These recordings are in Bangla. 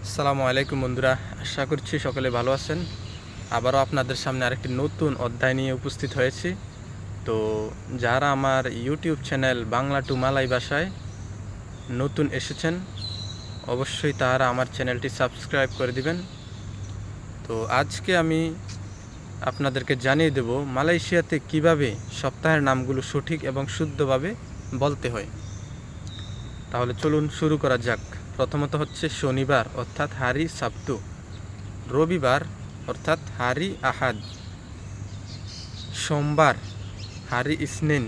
আসসালামু আলাইকুম বন্ধুরা, আশা করছি সকলে ভালো আছেন। আবারও আপনাদের সামনে আরেকটি নতুন অধ্যায় নিয়ে উপস্থিত হয়েছি। তো যারা আমার ইউটিউব চ্যানেল বাংলা টু মালাই ভাষায় নতুন এসেছেন, অবশ্যই তারা আমার চ্যানেলটি সাবস্ক্রাইব করে দিবেন। তো আজকে আমি আপনাদেরকে জানিয়ে দেব মালয়েশিয়াতে কিভাবে সপ্তাহের নামগুলো সঠিক এবং শুদ্ধভাবে বলতে হয়। তাহলে চলুন শুরু করা যাক। প্রথমত হচ্ছে শনিবার অর্থাৎ হারি সাবতু, রবিবার অর্থাৎ হারি আহাদ, সোমবার হারি ইসনিন,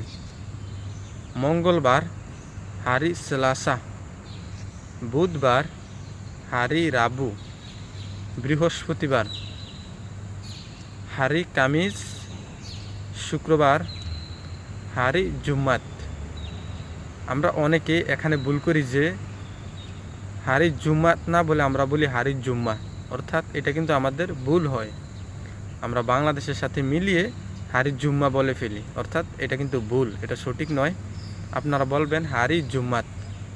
মঙ্গলবার হারি সেলাসা, বুধবার হারি রাবু, বৃহস্পতিবার হারি কামিজ, শুক্রবার হারি জুম্মাত। আমরা অনেকে এখানে ভুল করি যে হারি জুম্মাত না বলে আমরা বলি হারি জুম্মা, অর্থাৎ এটা কিন্তু আমাদের ভুল হয়। আমরা বাংলাদেশের সাথে মিলিয়ে হারি জুম্মা বলে ফেলি, অর্থাৎ এটা কিন্তু ভুল, এটা সঠিক নয়। আপনারা বলবেন হারি জুম্মাত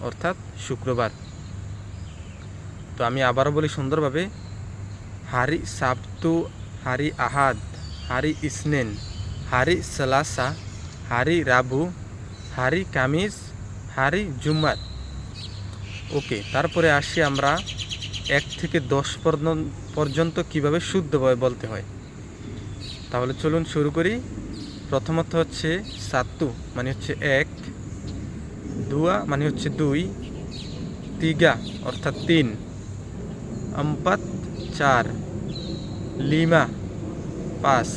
অর্থাৎ শুক্রবার। তো আমি আবারও বলি সুন্দরভাবে, হারি সাবতু, হারি আহাদ, হারি ইসনেন, হারি সেলাসা, হারি রাবু, হারি কামিজ, হারি জুম্মাত। ওকে, তারপরে আসি আমরা 1 থেকে 10 পর্যন্ত কিভাবে শুদ্ধভাবে বলতে হয়। তাহলে চলুন শুরু করি। প্রথমত হচ্ছে সাতু মানে হচ্ছে 1, দুয়া মানে হচ্ছে 2, তিগা অর্থাৎ 3, empat 4, lima 5,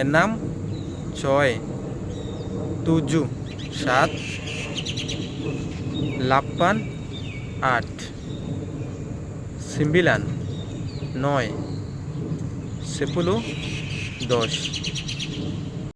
enam 6, 7 7, 8 8, 9 9, 10 10,